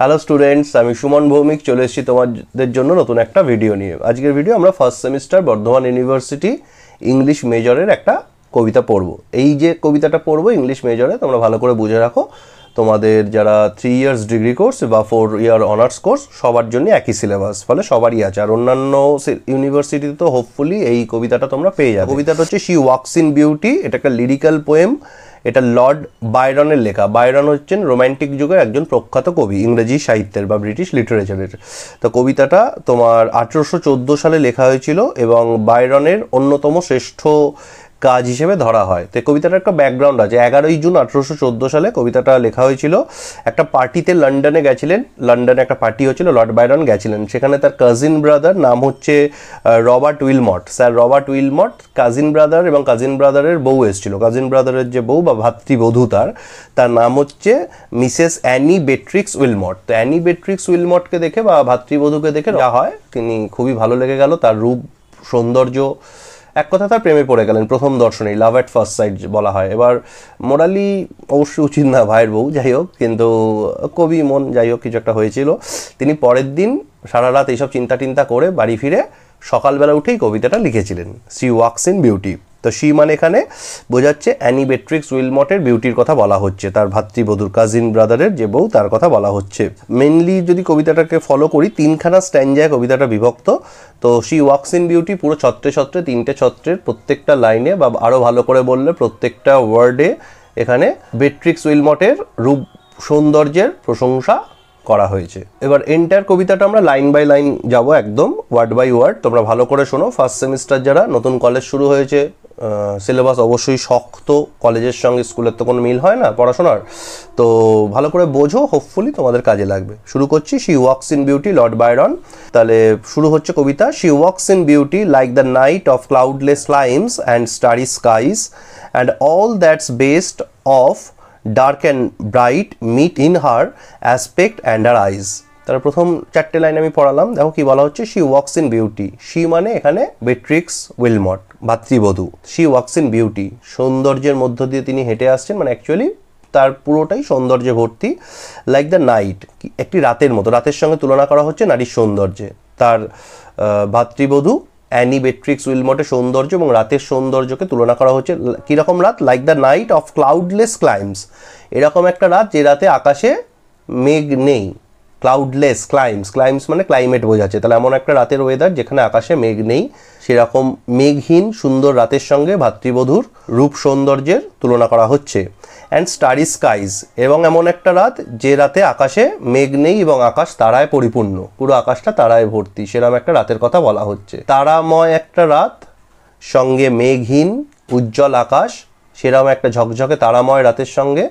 Hello students, আমি সুমন ভৌমিক চলে এসেছি তোমাদের জন্য নতুন একটা ভিডিও নিয়ে। আজকের ভিডিও আমরা first semester Bardhaman university English মেজরের একটা কবিতা পড়বো। এই যে কবিতাটা পড়বো ইংলিশ মেজরে, তোমরা ভালো করে বুঝে রাখো। তোমাদের যারা 3 ইয়ার্স ডিগ্রি কোর্স বা 4 ইয়ার অনার্স কোর্স সবার জন্য একই সিলেবাস, ফলে সবারই আছে। আর অন্যান্য ইউনিভার্সিটিতে তো হোপফুলি এই কবিতাটা তোমরা পেয়ে যাবে। কবিতাটা হচ্ছে শি ওয়াকস ইন বিউটি। এটা একটা লিরিক্যাল পোয়েম। এটা লর্ড বায়রনের লেখা। বায়রন হচ্ছেন রোম্যান্টিক যুগের একজন প্রখ্যাত কবি, ইংরেজি সাহিত্যের বা ব্রিটিশ লিটারেচারের। তো কবিতাটা তোমার 1814 সালে লেখা হয়েছিল এবং বায়রনের অন্যতম শ্রেষ্ঠ কাজ হিসেবে ধরা হয়। তো কবিতাটার একটা ব্যাকগ্রাউন্ড আছে। 11ই জুন 1814 সালে কবিতাটা লেখা হয়েছিল। একটা পার্টিতে লন্ডনে গেছিলেন, লন্ডনে একটা পার্টি হচ্ছিল, লর্ড বায়রন গেছিলেন। সেখানে তার কাজিন ব্রাদার, নাম হচ্ছে Robert Wilmot, sir Robert Wilmot, cousin brother এবং কাজিন ব্রাদারের বউ এসেছিল। কাজিন ব্রাদারের যে বউ বা ভাতৃবধূ তার নাম হচ্ছে মিসেস অ্যানি বেট্রিক্স উইলমট। তো অ্যানি বেট্রিক্স উইলমটকে দেখে বা ভাতৃবধূকে দেখে যা হয়, তিনি খুবই ভালো লেগে গেল। তার রূপ সৌন্দর্য, এক কথা তার প্রেমে পড়ে গেলেন প্রথম দর্শনেই। লাভ অ্যাট ফার্স্ট সাইট বলা হয়। এবার মোরালি অবশ্যই উচিত না ভাইয়ের বউ, যাই হোক, কিন্তু কবি মন, যাই হোক, কিছু একটা হয়েছিল। তিনি পরের দিন সারা রাত এইসব চিন্তা করে বাড়ি ফিরে সকালবেলা উঠেই কবিতাটা লিখেছিলেন, শি ওয়াকস ইন বিউটি। তো শি মানে এখানে বোঝাচ্ছে অ্যানি বেট্রিক্স উইলমটের বিউটির কথা বলা হচ্ছে, তার ভাতৃবধূর, কাজিন ব্রাদারের যে বউ, তার কথা বলা হচ্ছে। মেনলি যদি কবিতাটাকে ফলো করি, 3খানা স্ট্যান্জায় কবিতাটা বিভক্ত। তো শি ওয়াকস ইন বিউটি পুরো ছত্রে 3টে ছত্রের প্রত্যেকটা লাইনে বা আরও ভালো করে বললে প্রত্যেকটা ওয়ার্ডে এখানে বেট্রিক্স উইলমটের রূপ সৌন্দর্যের প্রশংসা করা হয়েছে। এবার এন্টায়ার কবিতাটা আমরা লাইন বাই লাইন যাব, একদম ওয়ার্ড বাই ওয়ার্ড। তোমরা ভালো করে শোনো। ফার্স্ট সেমিস্টার যারা, নতুন কলেজ শুরু হয়েছে, সিলেবাস অবশ্যই শক্ত, কলেজের সঙ্গে স্কুলের তো কোনো মিল হয় না পড়াশোনার। তো ভালো করে বোঝো, হোপফুলি তোমাদের কাজে লাগবে। শুরু করছি। She walks in beauty, Lord Byron. তাহলে শুরু হচ্ছে কবিতা। She walks in beauty like the night of cloudless climes and starry skies and all that's best of dark and bright meet in her aspect and her eyes. তার প্রথম 4টে line আমি পড়ালাম, দেখো কি বলা হচ্ছে। She walks in beauty. She মানে এখানে Beatrix Wilmot, ভাতৃবধূ। শি ওয়াকস ইন বিউটি, সৌন্দর্যের মধ্য দিয়ে তিনি হেঁটে আসছেন, মানে অ্যাকচুয়ালি তার পুরোটাই সৌন্দর্যে ভর্তি। লাইক দ্য নাইট, একটি রাতের মতো, রাতের সঙ্গে তুলনা করা হচ্ছে নারীর সৌন্দর্যে। তার ভাতৃবধূ অ্যানি বেট্রিক্স উইলমটের সৌন্দর্য এবং রাতের সৌন্দর্যকে তুলনা করা হচ্ছে কীরকম রাত? Like the night of cloudless climes, এরকম একটা রাত যে রাতে আকাশে মেঘ নেই। ক্লাউডলেস ক্লাইমস, ক্লাইমস মানে ক্লাইমেট বোঝাচ্ছে। তাহলে এমন একটা রাতের ওয়েদার যেখানে আকাশে মেঘ নেই, সেরকম মেঘহীন সুন্দর রাতের সঙ্গে ভাতৃবধূর রূপ সৌন্দর্যের তুলনা করা হচ্ছে। অ্যান্ড স্টারি স্কাইজ, এবং এমন একটা রাত যে রাতে আকাশে মেঘ নেই এবং আকাশ তারায় পরিপূর্ণ, পুরো আকাশটা তারায় ভর্তি, সেরকম একটা রাতের কথা বলা হচ্ছে। তারাময় একটা রাত সঙ্গে মেঘহীন উজ্জ্বল আকাশ, সেরকম একটা ঝকঝকে তারাময় রাতের সঙ্গে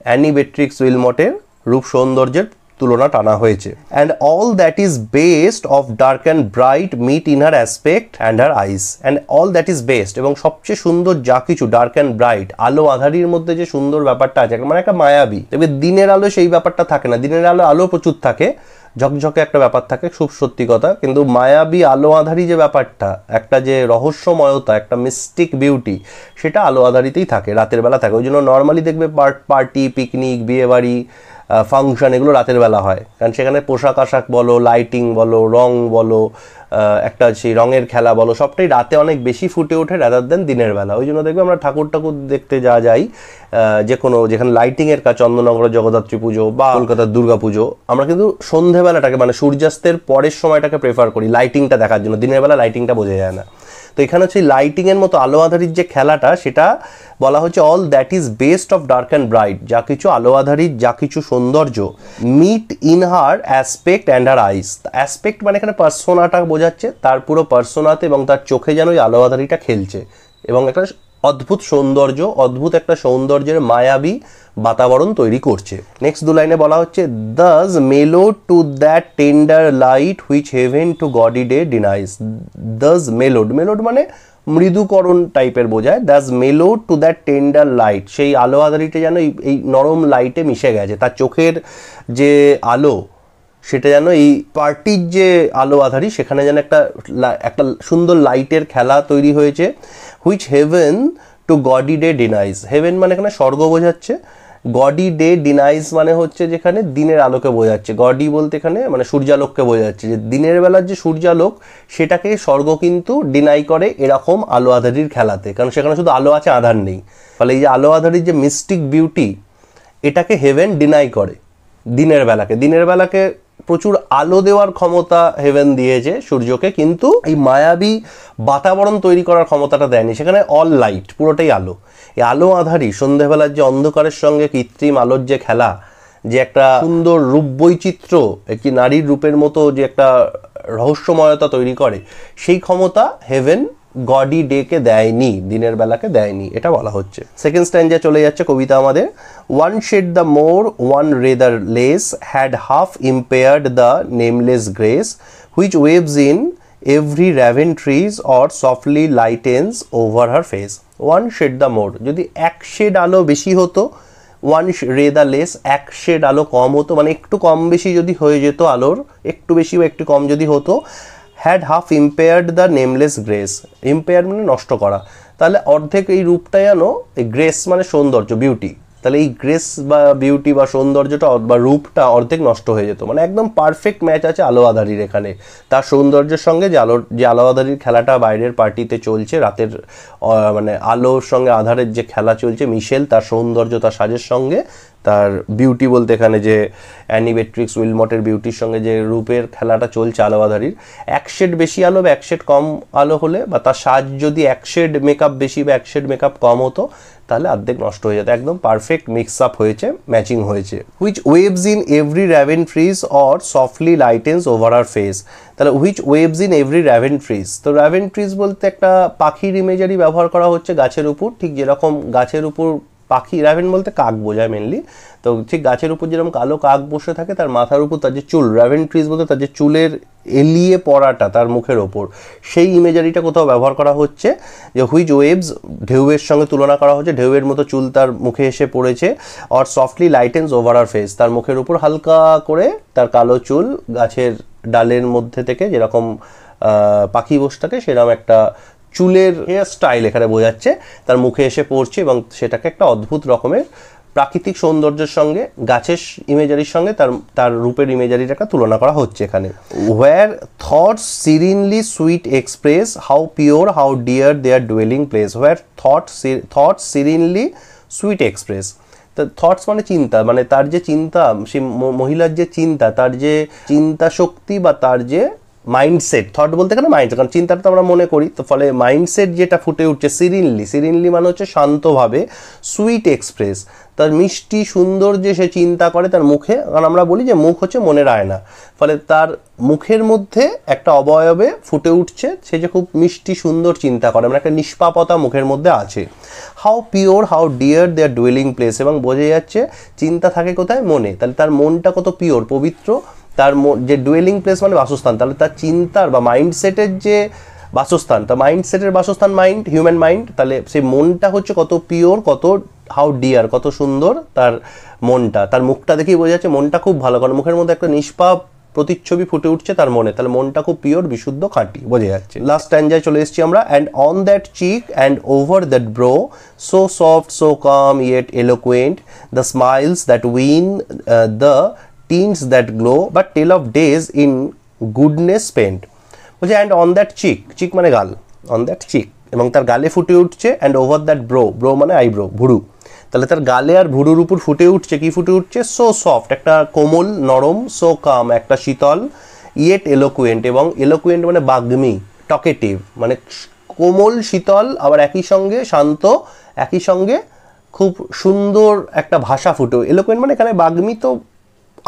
অ্যানি বেট্রিক্স উইলমটের রূপ সৌন্দর্যের তুলনা টানা হয়েছে। And all that is best of dark and bright meet in her aspect and her eyes. And all that is best, এবং সবচেয়ে সুন্দর যা কিছু, ডার্ক অ্যান্ড ব্রাইট, আলো আঁধারির মধ্যে যে সুন্দর ব্যাপারটা আছে, মানে একটা মায়াবী। তবে দিনের আলো সেই ব্যাপারটা থাকে না। দিনের আলো প্রচুর থাকে, ঝকঝকে একটা ব্যাপার থাকে, খুব সত্যি কথা। কিন্তু মায়াবী আলো আঁধারি যে ব্যাপারটা, একটা যে রহস্যময়তা, একটা মিস্টিক বিউটি, সেটা আলো আঁধারিতেই থাকে, রাতের বেলা থাকে। ওই জন্য নর্মালি দেখবে পার্টি, পিকনিক, বিয়েবাড়ি, ফাংশন, এগুলো রাতের বেলা হয়। কারণ সেখানে পোশাক আশাক বলো, লাইটিং বলো, রং বলো, একটা সেই রঙের খেলা বলো, সবটাই রাতে অনেক বেশি ফুটে ওঠে রাদার দেন দিনের বেলা। ওই জন্য দেখবে আমরা ঠাকুর দেখতে যাই, যে কোনো যেখানে লাইটিংয়ের কাজ, চন্দননগরের জগদ্ধাত্রী পুজো বা কলকাতার দুর্গা পুজো, আমরা কিন্তু সন্ধেবেলাটাকে, মানে সূর্যাস্তের পরের সময়টাকে প্রেফার করি লাইটিংটা দেখার জন্য। দিনের বেলা লাইটিংটা বোঝা যায় না। তো এখানে হচ্ছে লাইটিংয়ের মতো আলো আধারির যে খেলাটা, সেটা বলা হচ্ছে all that is best of dark and bright, যা কিছু আলো আধারির, যা কিছু সৌন্দর্য, meet in her aspect and her eyes. Aspect মানে এখানে পার্সোনাটা বোঝাচ্ছে, তার পুরো পার্সোনাতে এবং তার চোখে যেন ওই আলো আধারিটা খেলছে, এবং একটা অদ্ভুত সৌন্দর্য, অদ্ভুত একটা সৌন্দর্যের মায়াবী বাতাবরণ তৈরি করছে। নেক্সট 2 লাইনে বলা হচ্ছে, thus mellowed to that tender light which heaven to gaudy day denies. Thus mellowed, mellowed মানে মৃদুকরণ টাইপের বোঝায়। Thus mellowed to that tender light, সেই আলো আধারিটা যেন এই নরম লাইটে মিশে গেছে। তার চোখের যে আলো, সেটা যেন এই পার্টির যে আলো আধারি, সেখানে যেন একটা সুন্দর লাইটের খেলা তৈরি হয়েছে। Which heaven to gaudy day denies, heaven মানে এখানে স্বর্গ বোঝাচ্ছে, গডি ডে ডিনাইজ মানে হচ্ছে যেখানে দিনের আলোকে বোঝাচ্ছে, গডি বলতে এখানে মানে সূর্যালোককে বোঝাচ্ছে, যে দিনের বেলার যে সূর্যালোক সেটাকে স্বর্গ কিন্তু ডিনাই করে এরকম আলো আঁধারির খেলাতে, কারণ সেখানে শুধু আলো আছে, আধার নেই। ফলে এই যে আলো আঁধারির যে মিস্টিক বিউটি, এটাকে হেভেন ডিনাই করে দিনের বেলাকে। দিনের বেলাকে প্রচুর আলো দেওয়ার ক্ষমতা হেভেন দিয়েছে সূর্যকে, কিন্তু এই মায়াবী বাতাবরণ তৈরি করার ক্ষমতাটা দেয়নি। সেখানে অল লাইট, পুরোটাই আলো। এই আলো আঁধারি সন্ধ্যেবেলার যে অন্ধকারের সঙ্গে কৃত্রিম আলোর যে খেলা, যে একটা সুন্দর রূপ বৈচিত্র্য, একটি নারীর রূপের মতো যে একটা রহস্যময়তা তৈরি করে, সেই ক্ষমতা হেভেন গডি ডেকে দেয়নি, দিনের বেলাকে দেয়নি, এটা বলা হচ্ছে। সেকেন্ড স্ট্যান্ডে চলে যাচ্ছে কবিতা আমাদের। One shade the more, one ray the less, had half impaired the nameless grace, which waves in every raven tress or softly lightens over her face. One shade the more, যদি এক shade আলো বেশি হতো, one ray the less, এক shade আলো কম হতো, মানে একটু কম বেশি যদি হয়ে যেত আলোর, একটু বেশি বা একটু কম যদি হতো, had half impaired the nameless grace, impair মানে নষ্ট করা, তাহলে অর্ধেক এই রূপটা যেন, এই গ্রেস মানে সৌন্দর্য, বিউটি, তাহলে এই গ্রেস বা বিউটি বা সৌন্দর্যটা বা রূপটা অর্ধেক নষ্ট হয়ে যেত। মানে একদম পারফেক্ট ম্যাচ আছে আলো আঁধারির এখানে, তার সৌন্দর্যের সঙ্গে যে আলো আঁধারির খেলাটা বাইরের পার্টিতে চলছে, রাতের মানে আলোর সঙ্গে আধারের যে খেলা চলছে, মিশেল তার সৌন্দর্য, তার সাজের সঙ্গে তার বিউটি বলতে এখানে যে অ্যানি বেট্রিক্স উইলমটের বিউটির সঙ্গে যে রূপের খেলাটা চলছে আলো আঁধারির, এক শেড বেশি আলো বা এক শেড কম আলো হলে, বা তার সাজ যদি এক শেড মেকআপ বেশি বা এক শেড মেকআপ কম হতো, তাহলে অর্ধেক নষ্ট হয়ে যেত। একদম পারফেক্ট মিক্স আপ হয়েছে, ম্যাচিং হয়েছে। Which waves in every raven tress or softly lightens over her face, তাহলে which waves in every raven tress, তো র্যাভেন ট্রিজ বলতে একটা পাখির ইমেজারি ব্যবহার করা হচ্ছে গাছের উপর, ঠিক যেরকম গাছের উপর পাখি, র্যাভেন বলতে কাক বোঝায় মেনলি, তো ঠিক গাছের উপর যেরকম কালো কাক বসে থাকে, তার মাথার উপর তার যে চুল, র্যাভেন ট্রিজ বলতে তার যে চুলের এলিয়ে পড়াটা তার মুখের ওপর, সেই ইমেজারিটা কোথাও ব্যবহার করা হচ্ছে। যে হুইচ ওয়েভস, ঢেউয়ের সঙ্গে তুলনা করা হচ্ছে, ঢেউয়ের মতো চুল তার মুখে এসে পড়েছে, or softly lightens over her face, তার মুখের উপর হালকা করে তার কালো চুল গাছের ডালের মধ্যে থেকে যেরকম পাখি বসে থাকে সেরকম একটা চুলের হেয়ার স্টাইল এখানে বোঝাচ্ছে, তার মুখে এসে পড়ছে, এবং সেটাকে একটা অদ্ভুত রকমের প্রাকৃতিক সৌন্দর্যের সঙ্গে, গাছের ইমেজারির সঙ্গে তার রূপের ইমেজারির একটা তুলনা করা হচ্ছে এখানে। Where thoughts serenely sweet express, how pure how dear their dwelling place, where thoughts serenely sweet express, তো থটস মানে চিন্তা, মানে তার যে চিন্তা, সেই মহিলার যে চিন্তা, তার যে চিন্তা শক্তি বা তার যে মাইন্ডসেট, থট বলতে এখানে মাইন্ডসেট, কারণ চিন্তাটা তো আমরা মনে করি, তো ফলে মাইন্ডসেট যেটা ফুটে উঠছে সিরিনলি, সিরিনলি মানে হচ্ছে শান্তভাবে, সুইট এক্সপ্রেস তার মিষ্টি সুন্দর যে সে চিন্তা করে তার মুখে, কারণ আমরা বলি যে মুখ হচ্ছে মনের আয়না, ফলে তার মুখের মধ্যে একটা অবয়বে ফুটে উঠছে সে যে খুব মিষ্টি সুন্দর চিন্তা করে, মানে একটা নিষ্পাপতা মুখের মধ্যে আছে। How pure how dear their dwelling place, এবং বোঝা যাচ্ছে চিন্তা থাকে কোথায়, মনে, তাহলে তার মনটা কত পিওর, পবিত্র, তার যে ডুয়েলিং প্লেস মানে বাসস্থান, তাহলে তার চিন্তার বা মাইন্ডসেটের যে বাসস্থান, তা মাইন্ডসেটের বাসস্থান মাইন্ড, হিউম্যান মাইন্ড, তাহলে সেই মনটা হচ্ছে কত পিওর, কত হাউ ডিয়ার, কত সুন্দর তার মনটা, তার মুখটা দেখেই বোঝা যাচ্ছে মনটা খুব ভালো, কারণ মুখের মধ্যে একটা নিষ্পাপ প্রতিচ্ছবি ফুটে উঠছে তার মনে, তাহলে মনটা খুব পিওর, বিশুদ্ধ, খাঁটি, বোঝা যাচ্ছে। লাস্ট স্ট্যান্ডায় চলে এসেছি আমরা। And on that cheek and over that brow, so soft so calm yet eloquent, the smiles that win the tints that glow, but tell of days in goodness spent, বলছে and on that cheek, cheek মানে গাল, on that চিক, এবং তার গালে ফুটে উঠছে, and over that bro, bro মানে eyebrow, ভুরু, তাহলে তার গালে আর ভুরুর উপর ফুটে উঠছে, কি ফুটে উঠছে, সো সফট একটা কোমল নরম, সো কাম একটা শীতল, ইয়েট এলোকুয়েন্ট, এবং এলোকুয়েন্ট মানে বাগ্মী, টকেটিভ, মানে কোমল শীতল আবার একই সঙ্গে শান্ত, একই সঙ্গে খুব সুন্দর একটা ভাষা ফুটে, এলোকুয়েন্ট মানে এখানে বাগ্মী তো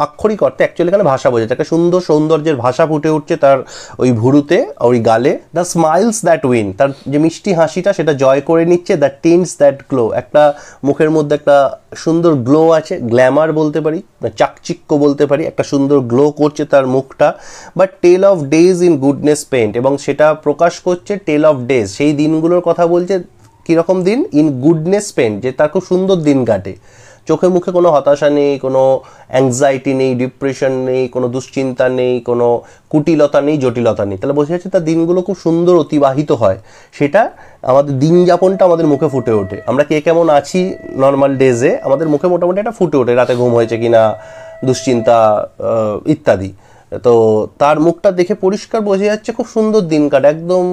আক্ষরিক অর্থে, অ্যাকচুয়ালি এখানে ভাষা বোঝাচ্ছে, একটা সুন্দর সৌন্দর্যের ভাষা ফুটে উঠছে তার ওই ভুরুতে, ওই গালে। দ্য স্মাইলস দ্যাট উইন, তার যে মিষ্টি হাসিটা সেটা জয় করে নিচ্ছে, দ্য টিন্স দ্যাট গ্লো, একটা মুখের মধ্যে একটা সুন্দর গ্লো আছে, গ্ল্যামার বলতে পারি, চাকচিক্য বলতে পারি, একটা সুন্দর গ্লো করছে তার মুখটা। But tell of days in goodness spent, এবং সেটা প্রকাশ করছে টেল অফ ডেজ, সেই দিনগুলোর কথা বলছে, কীরকম দিন, ইন গুডনেস পেন্ট, যে তার খুব সুন্দর দিন কাটে, চোখে মুখে কোনো হতাশা নেই, কোনো অ্যাংজাইটি নেই, ডিপ্রেশন নেই, কোনো দুশ্চিন্তা নেই, কোনো কুটিলতা নেই, জটিলতা নেই, তাহলে বোঝা যাচ্ছে তার দিনগুলো খুব সুন্দর অতিবাহিত হয়। সেটা আমাদের দিন যাপনটা আমাদের মুখে ফুটে ওঠে। আমরা কে কেমন আছি নর্মাল ডেজে, আমাদের মুখে মোটামুটি এটা ফুটে ওঠে, রাতে ঘুম হয়েছে কিনা, দুশ্চিন্তা ইত্যাদি। তো তার মুখটা দেখে পরিষ্কার বোঝা যাচ্ছে খুব সুন্দর দিন কাটে, একদম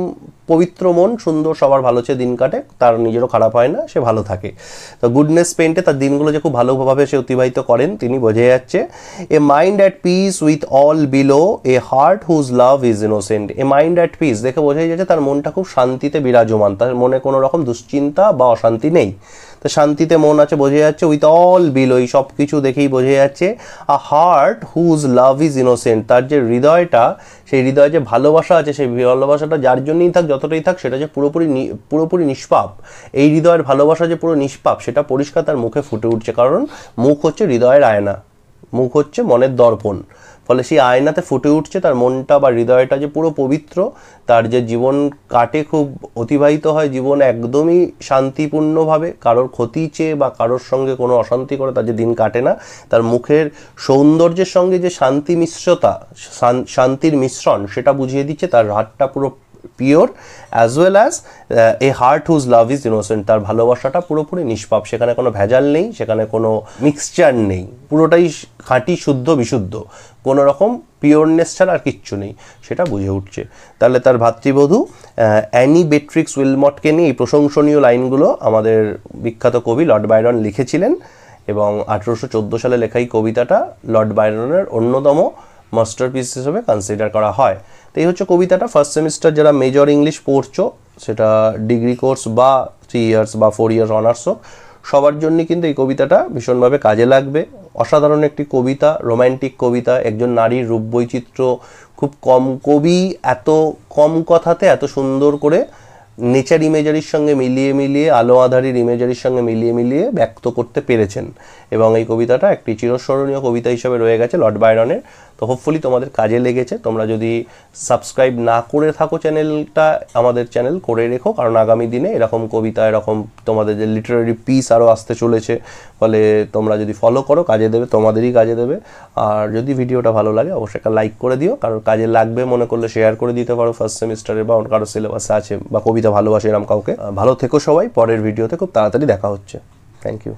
পবিত্র মন, সুন্দর, সবার ভালো চেয়ে দিন কাটে, তার নিজেরও খারাপ হয় না, সে ভালো থাকে। তো গুডনেস পেইন্টে তার দিনগুলো যে খুব ভালোভাবে সে অতিবাহিত করেন তিনি বোঝা যাচ্ছে। A mind at peace with all below, a heart whose love is innocent. A mind at peace দেখে বোঝাই যাচ্ছে তার মনটা খুব শান্তিতে বিরাজমান, তার মনে কোনো রকম দুশ্চিন্তা বা অশান্তি নেই, তো শান্তিতে মন আছে বোঝা যাচ্ছে। উইথ অল বিলো, এই সব কিছু দেখেই বোঝা যাচ্ছে। A heart whose love is innocent, তার যে হৃদয়টা, সেই হৃদয়ে যে ভালোবাসা আছে, সেই ভালোবাসাটা যার জন্যই থাক, যতটাই থাক, সেটা যে পুরোপুরি নিষ্পাপ, এই হৃদয়ের ভালোবাসা যে পুরো নিষ্পাপ, সেটা পরিষ্কার তার মুখে ফুটে উঠছে। কারণ মুখ হচ্ছে হৃদয়ের আয়না, মুখ হচ্ছে মনের দর্পণ, ফলে সেই আয়নাতে ফুটে উঠছে তার মনটা বা হৃদয়টা যে পুরো পবিত্র, তার যে জীবন কাটে খুব অতিবাহিত হয় জীবন একদমই শান্তিপূর্ণভাবে, কারোর ক্ষতি চেয়ে বা কারোর সঙ্গে কোনো অশান্তি করে তার যে দিন কাটে না। তার মুখের সৌন্দর্যের সঙ্গে যে শান্তি মিশ্রতা, শান্তির মিশ্রণ, সেটা বুঝিয়ে দিচ্ছে তার হার্টটা পুরো pure, as well as a heart whose love is innocent, তার ভালোবাসাটা পুরোপুরি নিষ্পাপ, সেখানে কোনো ভেজাল নেই, সেখানে কোনো মিক্সচার নেই, পুরোটাই খাঁটি, শুদ্ধ, বিশুদ্ধ, কোনো রকম পিওরনেস ছাড়া আর কিচ্ছু নেই, সেটা বুঝে উঠছে। তাহলে তার ভাতৃবধূ অ্যানি বেট্রিক্স উইলমটকে নিয়ে এই প্রশংসনীয় লাইনগুলো আমাদের বিখ্যাত কবি লর্ড বায়রন লিখেছিলেন, এবং 1814 সালে লেখা এই কবিতাটা লর্ড বায়রনের অন্যতম মাস্টারপিস হিসেবে কনসিডার করা হয়। তো এই হচ্ছে কবিতাটা। ফার্স্ট সেমিস্টার যারা মেজর ইংলিশ পড়ছো, সেটা ডিগ্রি কোর্স বা 3 ইয়ার্স বা 4 ইয়ার্স অনার্স হোক, সবার জন্য কিন্তু এই কবিতাটা ভীষণভাবে কাজে লাগবে। অসাধারণ একটি কবিতা, রোম্যান্টিক কবিতা, একজন নারীর রূপ বৈচিত্র্য খুব কম কবি এত কম কথাতে এত সুন্দর করে নেচার ইমেজারির সঙ্গে মিলিয়ে আলো আধারির ইমেজারির সঙ্গে মিলিয়ে ব্যক্ত করতে পেরেছেন, এবং এই কবিতাটা একটি চিরস্মরণীয় কবিতা হিসেবে রয়ে গেছে লর্ড বায়রনের। তো হোপফুলি তোমাদের কাজে লেগেছে। তোমরা যদি সাবস্ক্রাইব না করে থাকো চ্যানেলটা, আমাদের চ্যানেল করে রেখো, কারণ আগামী দিনে এরকম কবিতা, এরকম তোমাদের যে লিটারারি পিস আরও আসতে চলেছে, ফলে তোমরা যদি ফলো করো কাজে দেবে, তোমাদেরই কাজে দেবে। আর যদি ভিডিওটা ভালো লাগে অবশ্যই একটা লাইক করে দিও, কারণ কাজে লাগবে মনে করলে শেয়ার করে দিতে পারো ফার্স্ট সেমিস্টারে, বা কারো সিলেবাসে আছে বা কবিতা ভালোবাসে এরকম কাউকে। ভালো থেকো সবাই, পরের ভিডিওতে খুব তাড়াতাড়ি দেখা হচ্ছে। Thank you.